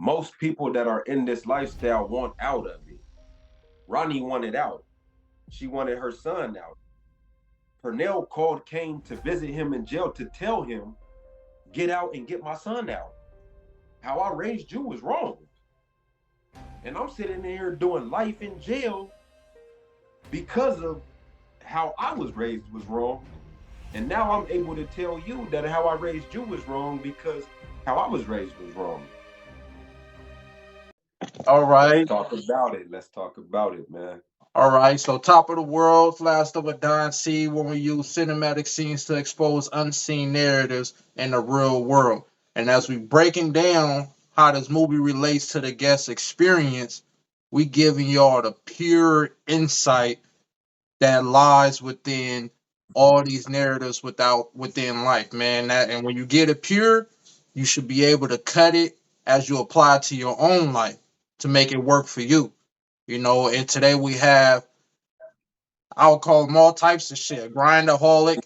most people that are in this lifestyle want out of it. Ronnie wanted out. She wanted her son out. Purnell called Kane to visit him in jail to tell him, get out and get my son out. How I raised you was wrong. And I'm sitting there doing life in jail because of how I was raised was wrong. And now I'm able to tell you that how I raised you was wrong because how I was raised was wrong. All Let's right. talk about it. Let's talk about it, man. All right. So, Top of the World, Last of a Don C, when we use cinematic scenes to expose unseen narratives in the real world. And as we breaking down how this movie relates to the guest experience, we giving y'all the pure insight that lies within all these narratives within life, man. And when you get it pure, you should be able to cut it as you apply it to your own life to make it work for you. And today we have, I would call them all types of shit. Grindaholic,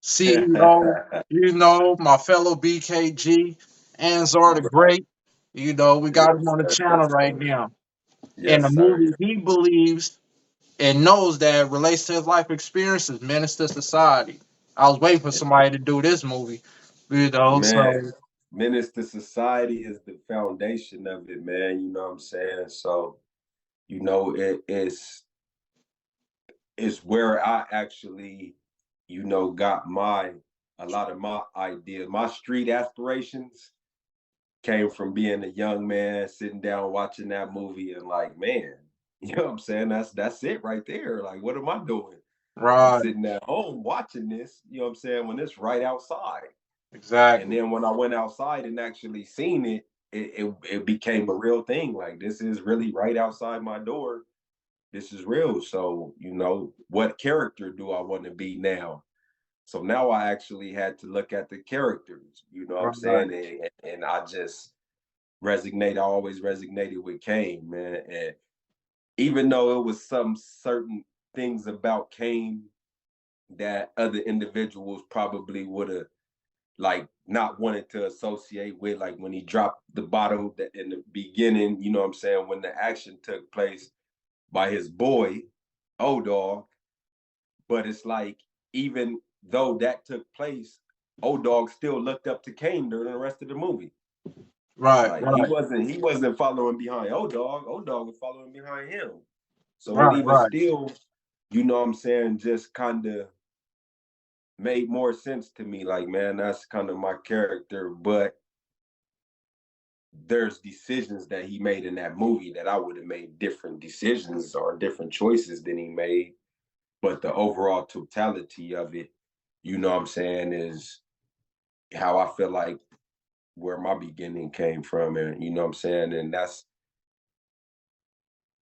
CEO, my fellow BKG, Anzar the Great. We got Yes, him on the sir. channel Yes, right sir. now. And the Yes, sir. movie he believes and knows that relates to his life experiences, Menace to Society. I was waiting for somebody to do this movie, Man, so Menace to Society is the foundation of it, man. You know what I'm saying? So, it's where I actually, got a lot of my ideas, my street aspirations came from being a young man sitting down watching that movie and like, man, you know what I'm saying? That's it right there. Like, what am I doing? I'm right, sitting at home watching this, you know what I'm saying, when it's right outside. And exactly, then when I went outside and actually seen it, it became a real thing. Like, this is really right outside my door. This is real. So, what character do I want to be now? So now I actually had to look at the characters, you know what I'm right, saying? And I just resonate. I always resonated with Kane, man. And even though it was some certain things about Kane that other individuals probably would have like not wanted to associate with, like when he dropped the bottle in the beginning, you know what I'm saying, when the action took place by his boy, O Dog. But it's like, even though that took place, O Dog still looked up to Kane during the rest of the movie. right, Like he right, wasn't he wasn't following behind O Dog. O Dog was following behind him. So it right, even right. still, you know what I'm saying, just kind of made more sense to me. Like, man, that's kind of my character. But there's decisions that he made in that movie that I would have made different decisions or different choices than he made. But the overall totality of it, you know what I'm saying, is how I feel like where my beginning came from. And you know what I'm saying? And that's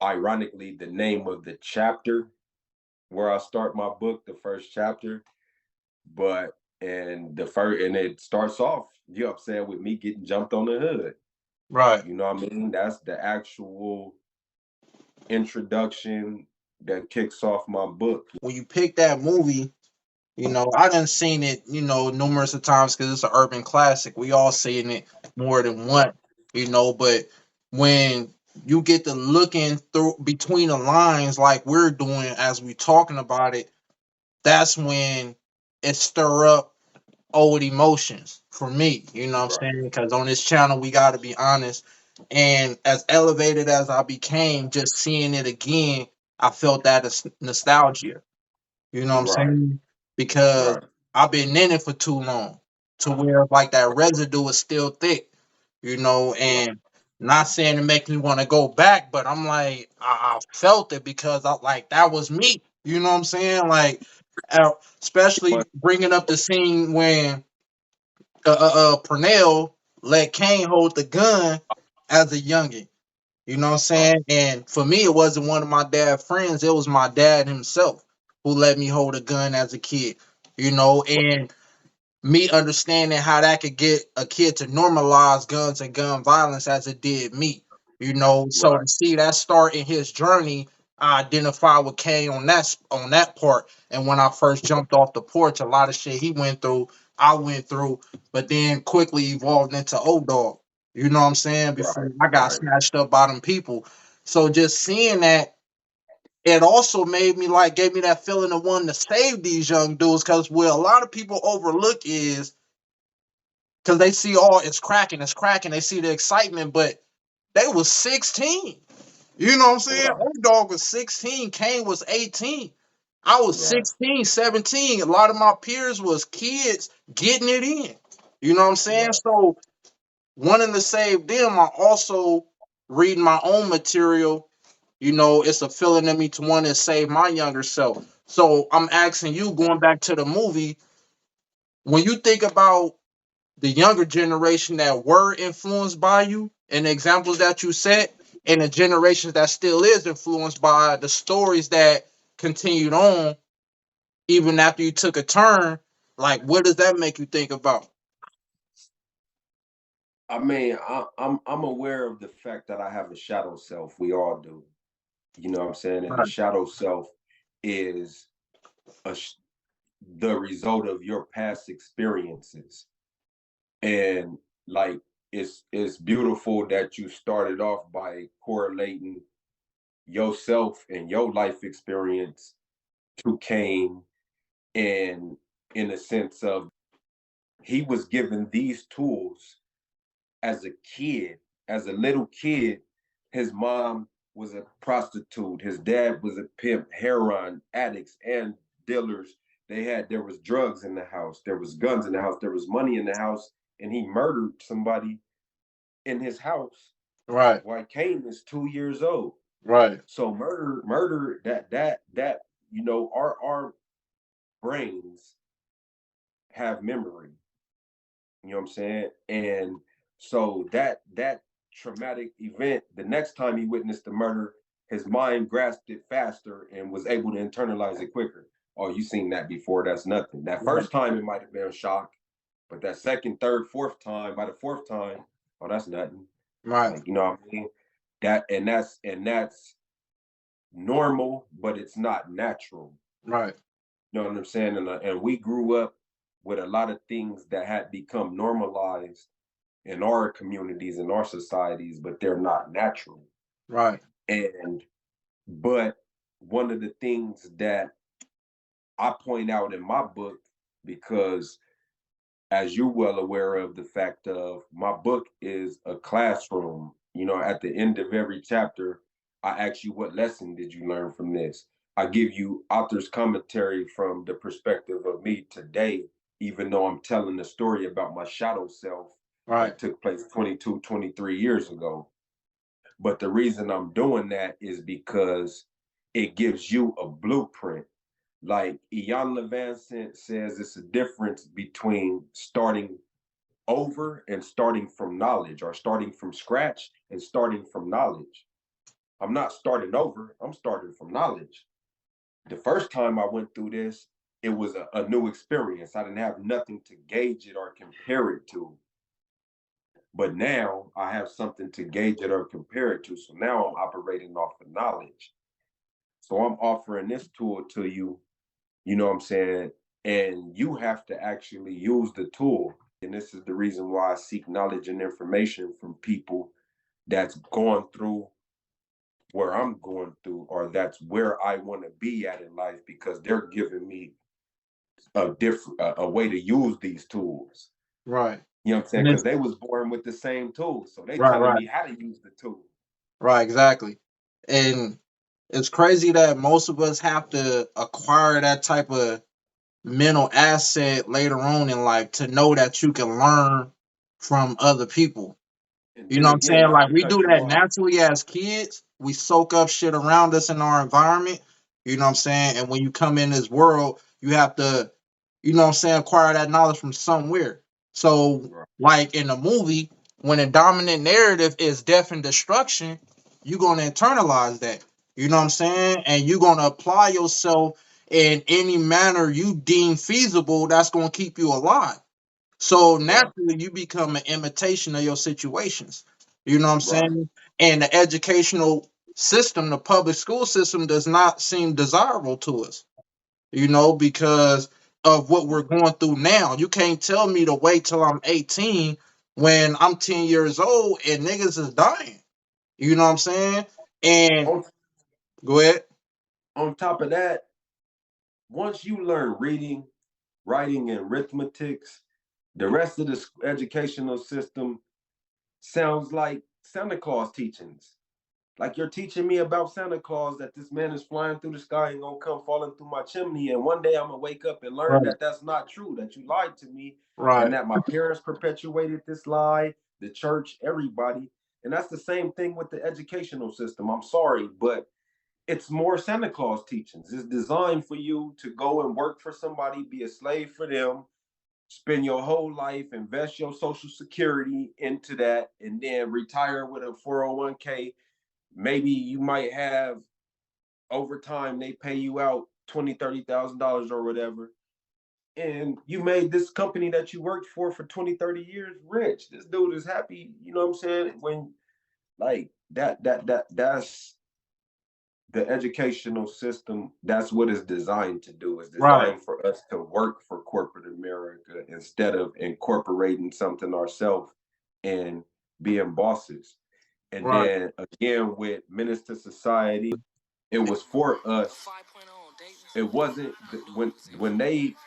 ironically the name of the chapter where I start my book, the first chapter. But and it starts off, you know what I'm saying, with me getting jumped on the hood. Right. You know what I mean? That's the actual introduction that kicks off my book. When you pick that movie, I done seen it, numerous of times because it's an urban classic. We all seen it more than once, but when you get to looking through between the lines like we're doing as we talking about it, that's when it stir up old emotions for me, you know what I'm Right. saying? Because on this channel, we got to be honest. And as elevated as I became, just seeing it again, I felt that as nostalgia. You know what I'm Right. saying? Because Right. I've been in it for too long to where like that residue is still thick, Right. and not saying it makes me want to go back, but I'm like, I felt it because I like that was me. You know what I'm saying? Like, especially But bringing up the scene when Purnell let Kane hold the gun as a youngin. You know what I'm right. saying? And for me, it wasn't one of my dad's friends. It was my dad himself who let me hold a gun as a kid. And me understanding how that could get a kid to normalize guns and gun violence as it did me. So Right. to see that start in his journey, I identify with Kane on that part. And when I first jumped off the porch, a lot of shit he went through, I went through, but then quickly evolved into old dog. You know what I'm saying? Before Right, I got right. snatched up by them people. So just seeing that, it also made me like gave me that feeling of wanting to save these young dudes. Cause what a lot of people overlook is because they see it's cracking. They see the excitement, but they was 16. You know what I'm saying? Right, Old dog was 16. Kane was 18. I was right, 16, 17. A lot of my peers was kids getting it in. You know what I'm saying? right. So wanting to save them, I also reading my own material. You know, it's a feeling in me to want to save my younger self. So I'm asking you, going back to the movie, when you think about the younger generation that were influenced by you and the examples that you set, and the generations that still is influenced by the stories that continued on even after you took a turn, like what does that make you think about? I mean, I'm aware of the fact that I have a shadow self. We all do. You know what I'm saying? And the Right, shadow self is a the result of your past experiences. And like it's beautiful that you started off by correlating yourself and your life experience to Kane, and in the sense of he was given these tools as a kid, as a little kid. His mom was a prostitute, his dad was a pimp, heroin addicts and dealers. There was drugs in the house, there was guns in the house, there was money in the house, and he murdered somebody in his house right, while Kane is 2 years old. right, So murder, that our brains have memory. You know what I'm saying? And so that traumatic event, the next time he witnessed the murder, his mind grasped it faster and was able to internalize it quicker. Oh, you seen that before? That's nothing. That right, first time it might have been a shock, but that second, third, fourth time, by the fourth time, oh, that's nothing. right, Like, you know what I mean? That's normal, but it's not natural. right, You know what I'm saying? And we grew up with a lot of things that had become normalized in our communities, in our societies, but they're not natural. right, And but one of the things that I point out in my book, because as you're well aware of the fact of my book is a classroom. You know, at the end of every chapter, I ask you what lesson did you learn from this? I give you author's commentary from the perspective of me today, even though I'm telling a story about my shadow self right, that took place 22, 23 years ago. But the reason I'm doing that is because it gives you a blueprint. Like Ian Levinson says, it's a difference between starting over and starting from knowledge, or starting from scratch and starting from knowledge. I'm not starting over, I'm starting from knowledge. The first time I went through this, it was a new experience. I didn't have nothing to gauge it or compare it to. But now I have something to gauge it or compare it to. So now I'm operating off of knowledge. So I'm offering this tool to you, you know what I'm saying? And you have to actually use the tool. And this is the reason why I seek knowledge and information from people that's gone through where I'm going through, or that's where I want to be at in life, because they're giving me a way to use these tools. right. You know what I'm saying? And Because it's they was born with the same tools, so they right, telling right, me how to use the tool. right, exactly. And it's crazy that most of us have to acquire that type of mental asset later on in life to know that you can learn from other people. And You then know what I'm again, saying? not Like to we do cut you that off. naturally as kids. We soak up shit around us in our environment. You know what I'm saying? And when you come in this world, you have to, you know what I'm saying, acquire that knowledge from somewhere. So, Right, like in a movie, when a dominant narrative is death and destruction, you're gonna internalize that. You know what I'm saying? And you're gonna apply yourself in any manner you deem feasible that's gonna keep you alive. So right, naturally, you become an imitation of your situations. You know what I'm right, saying? And the educational system, the public school system, does not seem desirable to us, you know, because of what we're going through now. You can't tell me to wait till I'm 18 when I'm 10 years old and niggas is dying. You know what I'm saying? And On, go ahead. on top of that, once you learn reading, writing, and arithmetics, the rest of the educational system sounds like Santa Claus teachings. Like you're teaching me about Santa Claus, that this man is flying through the sky and gonna come falling through my chimney, and one day I'm gonna wake up and learn Right, that that's not true, that you lied to me, and right, that my parents perpetuated this lie, the church, everybody. And that's the same thing with the educational system. I'm sorry, but it's more Santa Claus teachings. It's designed for you to go and work for somebody, be a slave for them, spend your whole life, invest your social security into that, and then retire with a 401k. Maybe you might have over time they pay you out 20, $30,000 or whatever. And you made this company that you worked for 20, 30 years rich. This dude is happy, you know what I'm saying? When like that's the educational system. That's what it's designed to do. It's right, designed for us to work for corporate America instead of incorporating something ourselves and being bosses. And right, then again with Menace to Society, it was for us. It wasn't when they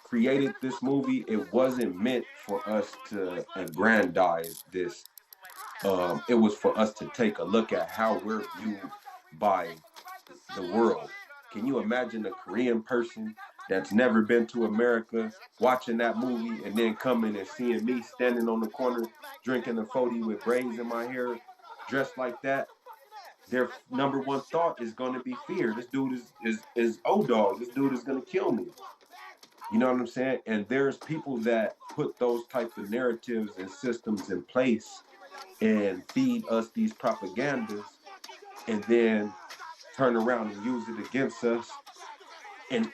created this movie, it wasn't meant for us to aggrandize this. It was for us to take a look at how we're viewed by the world. Can you imagine a Korean person that's never been to America watching that movie and then coming and seeing me standing on the corner drinking a 40 with braids in my hair, dressed like that? Their number one thought is going to be fear. This dude is oh dog. This dude is going to kill me. You know what I'm saying? And there's people that put those type of narratives and systems in place and feed us these propagandas, and then turn around and use it against us in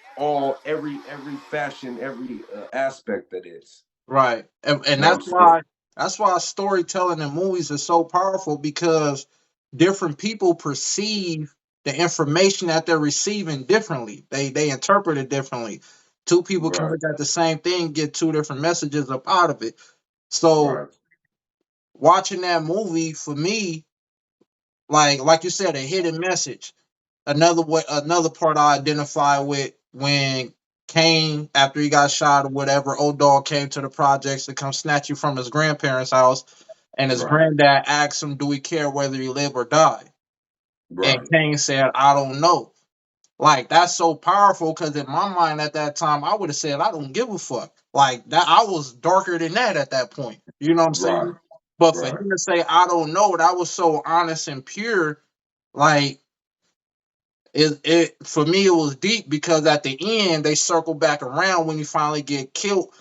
every fashion, every aspect of this. right. You And know what I'm saying? that's why storytelling in movies is so powerful because different people perceive the information that they're receiving differently. They interpret it differently. Two people can Right, look at the same thing, get two different messages up out of it. So right, watching that movie for me, like you said, a hidden message. Another part I identify with when Kane, after he got shot or whatever, old dog came to the projects to come snatch you from his grandparents' house, and his right, granddad asked him, "Do we care whether you live or die?" And right, Kane said, "I don't know." Like that's so powerful because in my mind at that time, I would have said, "I don't give a fuck." Like that, I was darker than that at that point. You know what I'm right, saying? But for right, him to say, "I don't know," that was so honest and pure. Like it for me, it was deep because at the end they circle back around when you finally get killed,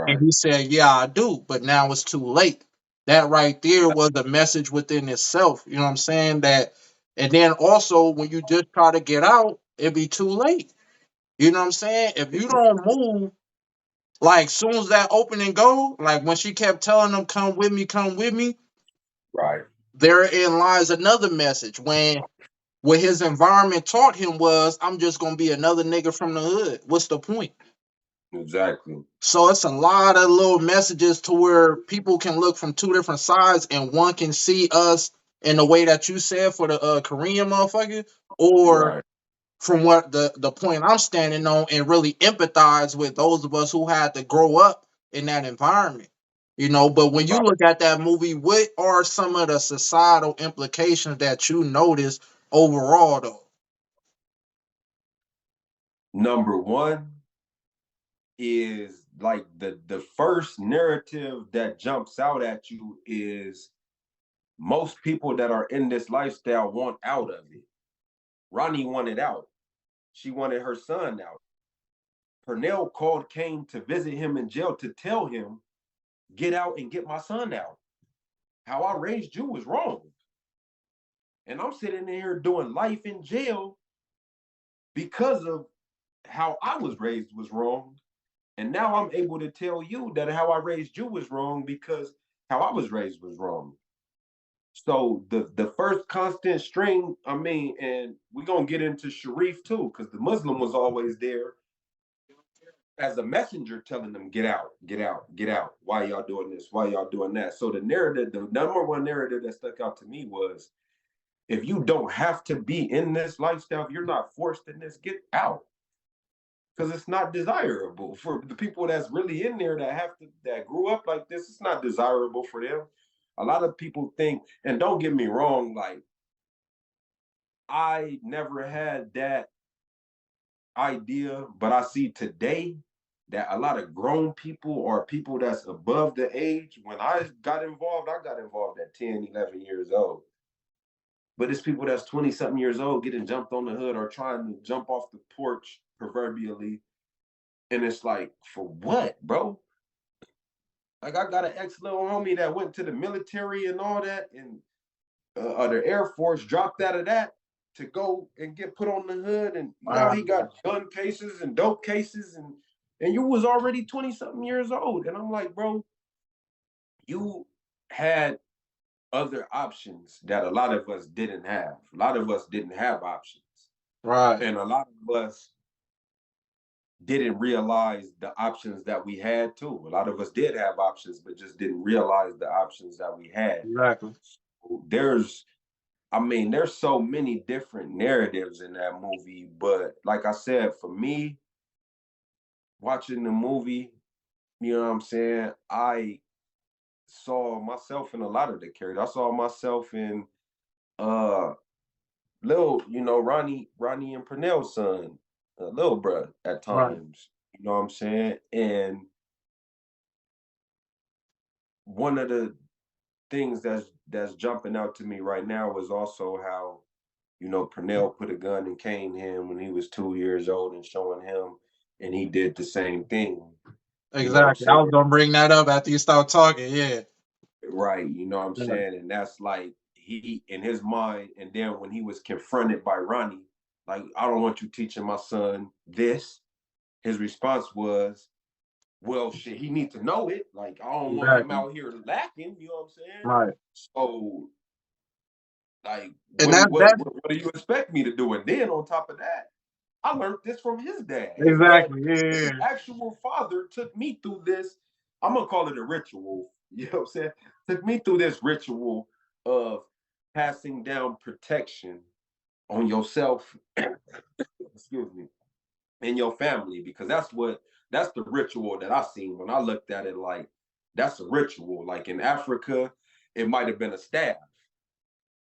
and right. he said, "Yeah, I do," but now it's too late. That right there was a message within itself. You know what I'm saying? That, and then also when you just try to get out, it be too late. You know what I'm saying? If you don't move, like soon as that opening go, like when she kept telling them, come with me," Right. therein lies another message. When what his environment taught him was, I'm just gonna be another nigga from the hood. What's the point? Exactly. So it's a lot of little messages to where people can look from two different sides, and one can see us in the way that you said for the Korean motherfucker, or Right. from what the point I'm standing on, and really empathize with those of us who had to grow up in that environment. You know, but when you Right. look at that movie, what are some of the societal implications that you notice overall though? Number one is like the first narrative that jumps out at you is most people that are in this lifestyle want out of it. Ronnie wanted out. She wanted her son out. Purnell called Kane to visit him in jail to tell him, get out and get my son out. How I raised you was wrong. And I'm sitting here doing life in jail because of how I was raised was wrong. And now I'm able to tell you that how I raised you was wrong because how I was raised was wrong. So the first constant string, I mean, and we're gonna get into Sharif too, because the Muslim was always there. as a messenger telling them, get out, get out, get out. Why y'all doing this? Why y'all doing that? So the narrative, the number one narrative that stuck out to me was, if you don't have to be in this lifestyle, if you're not forced in this, get out. Because it's not desirable for the people that's really in there that have to, that grew up like this. It's not desirable for them. A lot of people think, and don't get me wrong, like I never had that idea, but I see today that a lot of grown people or people that's above the age, when I got involved at 10, 11 years old. But it's people that's 20 something years old getting jumped on the hood or trying to jump off the porch proverbially. And it's like, for what, bro? Like, I got an ex little homie that went to the military and all that, and the Air Force dropped out of that to go and get put on the hood, and now he got gun cases and dope cases, and you was already 20 something years old. And I'm like, bro, you had other options that a lot of us didn't have. A lot of us didn't have options. Right. And a lot of us didn't realize the options that we had too. A lot of us did have options, but just didn't realize the options that we had. Exactly. There's, I mean, there's so many different narratives in that movie, but like I said, for me, watching the movie, you know what I'm saying? I saw myself in a lot of the characters. I saw myself in little, you know, Ronnie and Pernell's son, little bruh at Right. times. You know what I'm saying? And one of the things that's jumping out to me right now is also how, you know, Purnell put a gun in Kane hand when he was 2 years old and showing him, and he did the same thing. You know what I'm Exactly. I saying? was gonna bring that up after you start talking. Yeah. Right. You know what I'm Yeah. saying? And that's like he in his mind. And then when he was confronted by Ronnie, like, I don't want you teaching my son this. His response was, well, shit, he needs to know it. Like, I don't want him Exactly. out here lacking. You know what I'm saying? Right. So, like, And what do that's what do you expect me to do? And then on top of that, I learned this from his dad. His dad, exactly. Yeah. his Yeah. actual father, took me through this. I'm gonna call it a ritual. You know what I'm saying? Took me through this ritual of passing down protection on yourself, excuse me, and your family, because that's the ritual that I seen when I looked at it. Like, that's a ritual. Like in Africa, it might have been a staff.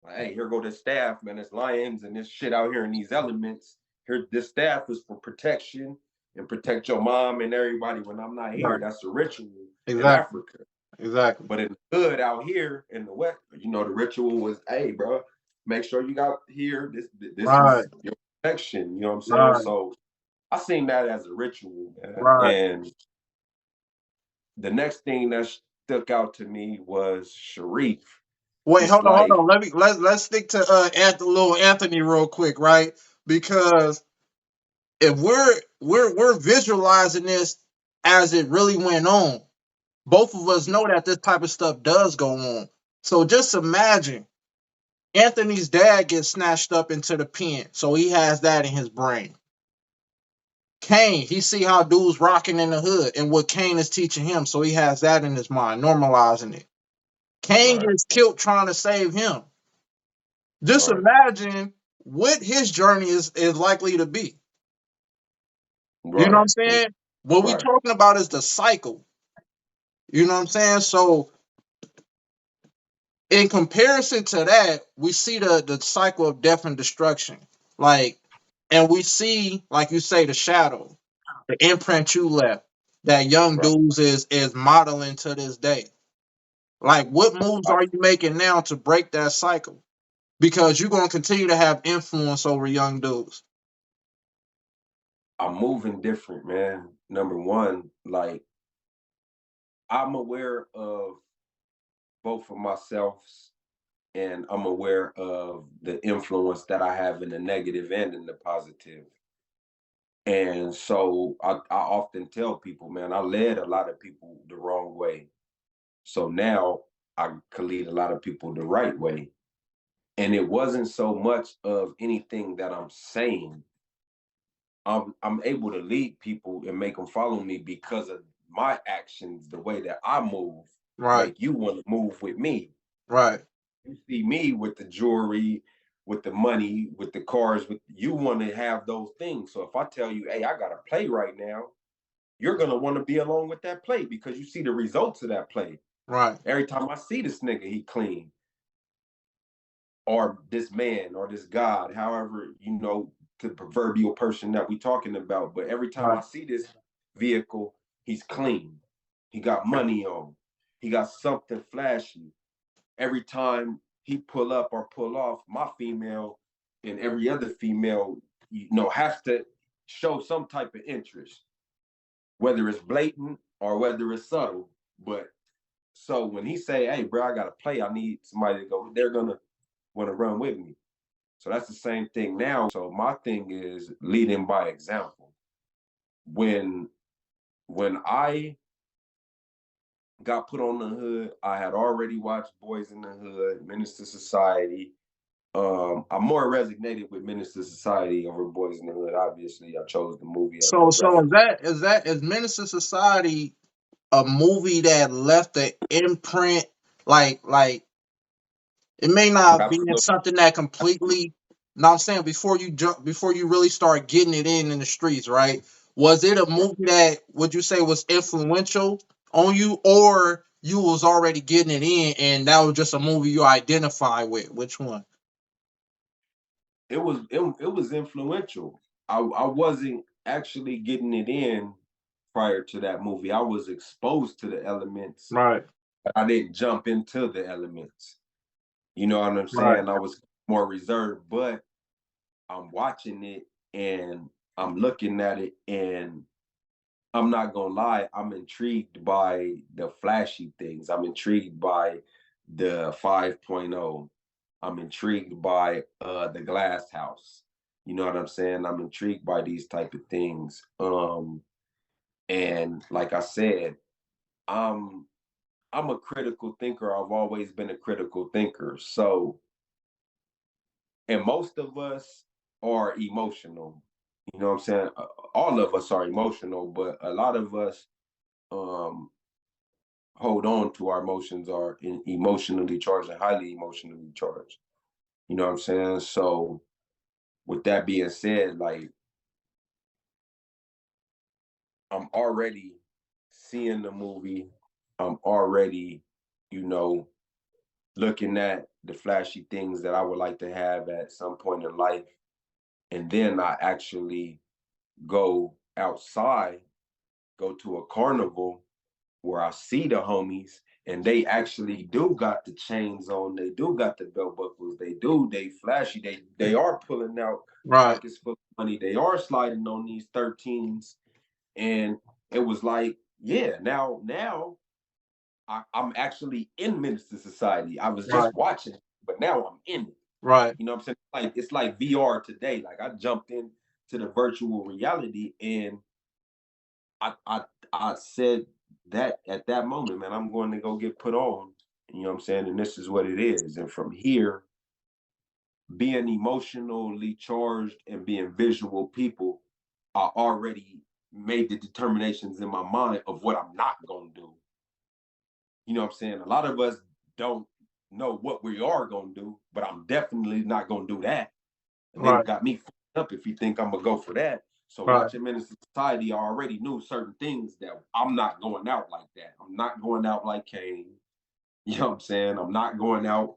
Like, hey, here go this staff, man. There's lions and this shit out here in these elements. Here, this staff is for protection and protect your mom and everybody when I'm not here. Right. That's a ritual in Exactly. Africa. Exactly. But in the hood out here in the West, you know, the ritual was, hey, bro, make sure you got here. This Right. is your protection. You know what I'm saying? Right. So I seen that as a ritual, man. Right. And the next thing that stuck out to me was Sharif. Wait, It's hold like, on. Let's stick to little Anthony real quick, right? Because if we're visualizing this as it really went on, both of us know that this type of stuff does go on. So just imagine Anthony's dad gets snatched up into the pen, so he has that in his brain. Kane, he see how dudes rocking in the hood and what Kane is teaching him, so he has that in his mind, normalizing it. Kane right, gets killed trying to save him. Just right, imagine what his journey is likely to be. You know what right, I'm saying? What we right. talking about is the cycle. You know what I'm saying? So in comparison to that, we see the cycle of death and destruction. Like, and we see, like you say, the shadow, the imprint you left that young Right. dudes is modeling to this day. Like, what moves I, are you making now to break that cycle? Because you're gonna continue to have influence over young dudes. I'm moving different, man. Number one, like, I'm aware of both of myself, and I'm aware of the influence that I have in the negative and in the positive. And so I often tell people, man, I led a lot of people the wrong way. So now I can lead a lot of people the right way. And it wasn't so much of anything that I'm saying. I'm able to lead people and make them follow me because of my actions, the way that I move, Right. make you want to move with me. Right. You see me with the jewelry, with the money, with the cars, with you want to have those things. So if I tell you, hey, I got a play right now, you're gonna want to be along with that play because you see the results of that play. Right. Every time I see this nigga, he clean, or this man, or this God, however, the proverbial person that we talking about. But every time I Right. see this vehicle, he's clean. He got money on. He got something flashy. Every time he pull up or pull off, my female and every other female, has to show some type of interest, whether it's blatant or whether it's subtle. But so when he say, "Hey, bro, I gotta play. I need somebody to go," they're gonna want to run with me. So that's the same thing now. So my thing is leading by example. When I got put on the hood, I had already watched Boys in the Hood, Menace II Society. I'm more resonated with Menace II Society over Boys in the Hood. Obviously, I chose the movie as So the so reference. is Menace to Society a movie that left an imprint? Like it may not be in Absolutely. something that completely. Now I'm saying before you really start getting it in the streets, right? Was it a movie that would you say was influential on you, or you was already getting it in and that was just a movie you identify with? Which one? It was influential. I wasn't actually getting it in prior to that movie. I was exposed to the elements, Right. but I didn't jump into the elements. You know what I'm Right. saying? I was more reserved, but I'm watching it and I'm looking at it, and I'm not gonna lie, I'm intrigued by the flashy things. I'm intrigued by the 5.0. I'm intrigued by the glass house. You know what I'm saying? I'm intrigued by these type of things. And like I said, I'm I'm a critical thinker. I've always been a critical thinker. So, and most of us are emotional. You know what I'm saying? All of us are emotional, but a lot of us um hold on to our emotions, are emotionally charged and highly emotionally charged. You know what I'm saying? So with that being said, like I'm already seeing the movie. I'm already, you know, looking at the flashy things that I would like to have at some point in life. And then I actually go outside, go to a carnival where I see the homies and they actually do got the chains on, they do got the belt buckles, they flashy, they are pulling out Right. pockets full of money, they are sliding on these 13s. And it was like, yeah, now I'm actually in Minister Society. I was Right. just watching, but now I'm in it. Right. You know what I'm saying? Like it's like VR today. Like I jumped in to the virtual reality, and I I I said that at that moment, man, I'm going to go get put on. You know what I'm saying? And this is what it is. And from here, being emotionally charged and being visual people, I already made the determinations in my mind of what I'm not gonna do. You know what I'm saying? A lot of us don't know what we are gonna do, but I'm definitely not gonna do that. A nigga Right. got me fucked up if he think I'm gonna go for that. So Right. watching Menace to Society, I already knew certain things that I'm not going out like that. I'm not going out like Kane. You know what I'm saying? I'm not going out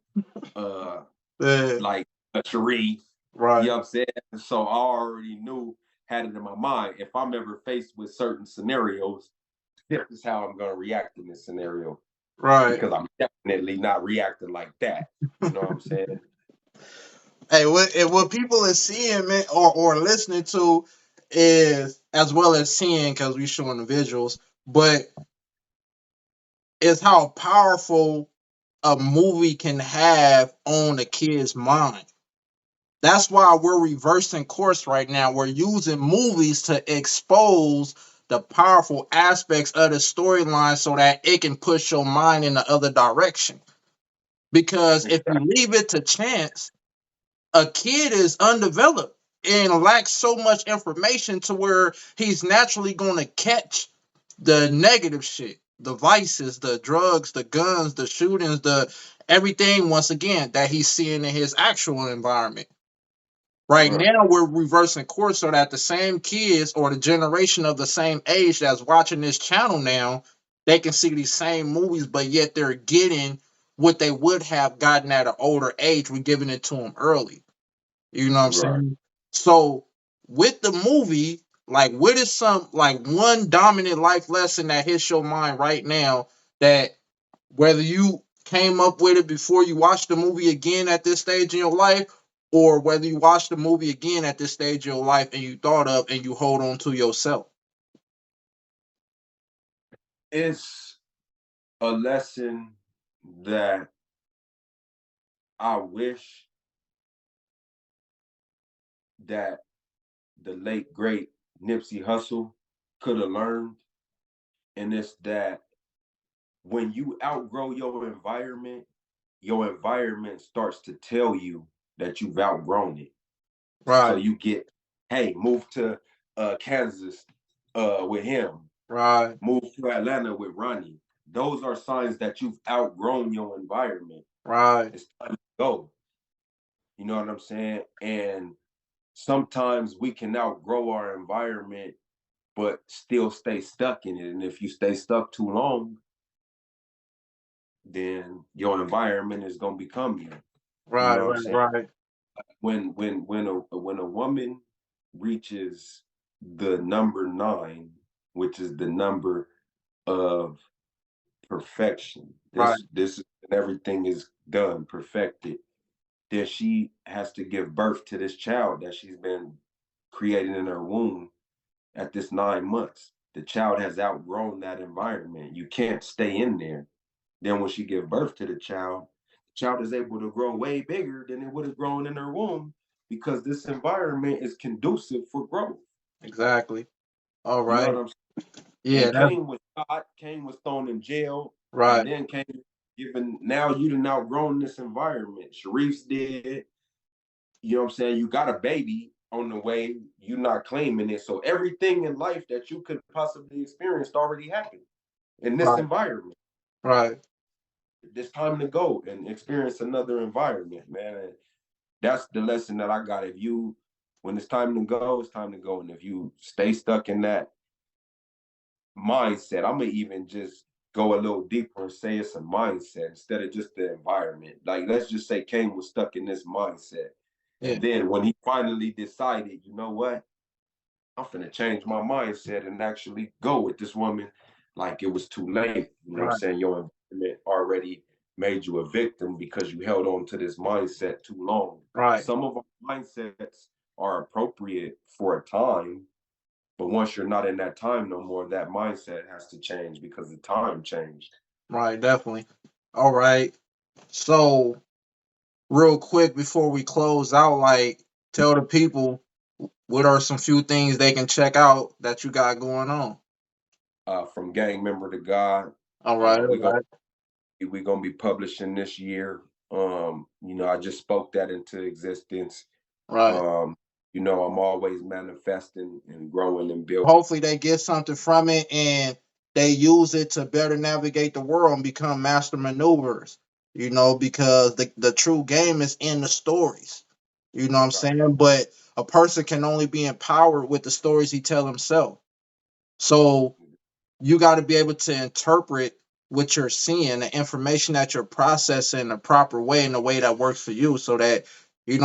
uh Yeah. like a Sharif. You Right. know what I'm saying? So I already knew, had it in my mind, if I'm ever faced with certain scenarios, this is how I'm gonna react in this scenario. Right. Because I'm definitely not reacting like that. You know what I'm saying? Hey, what people are seeing, man, or listening to is as well as seeing because we showing the visuals, but is how powerful a movie can have on a kid's mind. That's why we're reversing course right now. We're using movies to expose the powerful aspects of the storyline so that it can push your mind in the other direction. Because if you Exactly. leave it to chance, a kid is undeveloped. and lacks so much information to where he's naturally going to catch the negative shit, the vices, the drugs, the guns, the shootings, the everything once again that he's seeing in his actual environment. Right Right. now, we're reversing course so that the same kids or the generation of the same age that's watching this channel now, they can see these same movies, but yet they're getting what they would have gotten at an older age. We're giving it to them early. You know what I'm Right. saying? So with the movie, like, what is some like one dominant life lesson that hits your mind right now that whether you came up with it before you watched the movie again at this stage in your life, or whether you watched the movie again at this stage of your life and you thought of and you hold on to yourself? It's a lesson that I wish that the late great Nipsey Hussle could have learned, and it's that when you outgrow your environment starts to tell you that you've outgrown it. So Right, you get, hey, move to Kansas with him, right, move to Atlanta with Ronnie. Those are signs that you've outgrown your environment. right, It's time to go. You know what I'm saying? And sometimes we can outgrow our environment, but still stay stuck in it. And if you stay stuck too long, then your environment is gonna become you. You right, know what I'm right, saying? right, When a woman reaches the number 9, which is the number of perfection, right, this everything is done, perfected, then she has to give birth to this child that she's been creating in her womb at this 9 months. The child has outgrown that environment. You can't stay in there. Then when she gives birth to the child is able to grow way bigger than it would have grown in her womb because this environment is conducive for growth. exactly. All You know what right. I'm saying? Yeah, And that's Kane was shot, Kane was thrown in jail, and right, then Kane given now you done outgrown this environment. Sharif's dead. You know what I'm saying? You got a baby on the way, you're not claiming it. So everything in life that you could possibly experience already happened in this right, environment. right, It's time to go and experience another environment, man. And that's the lesson that I got. If you, when it's time to go, it's time to go. And if you stay stuck in that mindset, I'm gonna even just go a little deeper and say it's a mindset instead of just the environment. Like, let's just say Kane was stuck in this mindset. yeah, And then when he finally decided, you know what? I'm finna change my mindset and actually go with this woman, like, it was too late. You know what I'm right, saying? Your environment already made you a victim because you held on to this mindset too long. right, Some of our mindsets are appropriate for a time, but once you're not in that time no more, that mindset has to change because the time changed. right, definitely. All right. So real quick before we close out, like, tell the people what are some few things they can check out that you got going on. From gang member to God, All right, all we go right, we're gonna be publishing this year. I just spoke that into existence. right. Um, I'm always manifesting and growing and building. Hopefully they get something from it and they use it to better navigate the world and become master maneuvers, because the true game is in the stories. You know what I'm Right, saying? But a person can only be empowered with the stories he tell himself. So you got to be able to interpret what you're seeing, the information that you're processing in a proper way, in a way that works for you, so that, you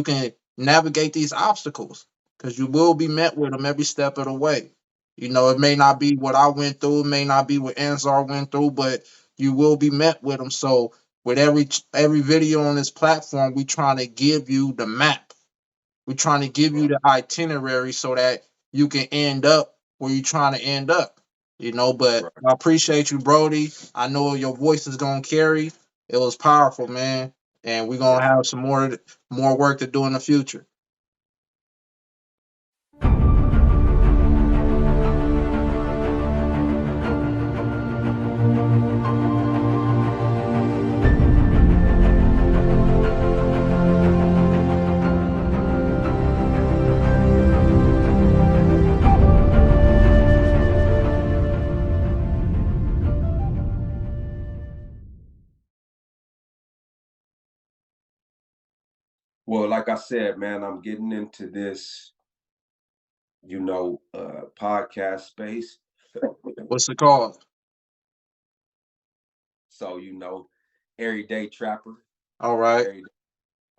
can navigate these obstacles, because you will be met with them every step of the way. It may not be what I went through, it may not be what Ansar went through, but you will be met with them. So with every video on this platform, we trying to give you the map. We're trying to give you right, the itinerary so that you can end up where you're trying to end up. But right. I appreciate you, Brody. I know your voice is gonna carry. It was powerful, man. And we're gonna Yes. have some more work to do in the future. Well, like I said, man, I'm getting into this, podcast space. What's it called? So, Everyday Trapper, All right. Everyday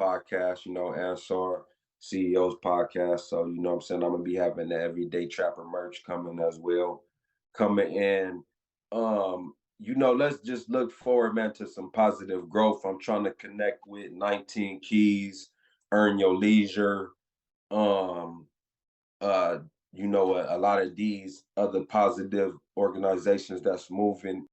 Podcast, ANSAR CEO's podcast. So, what I'm saying? I'm gonna be having the Everyday Trapper merch coming as well. Coming in. Let's just look forward, man, to some positive growth. I'm trying to connect with 19 Keys, Earn Your Leisure, um, uh, a lot of these other positive organizations that's moving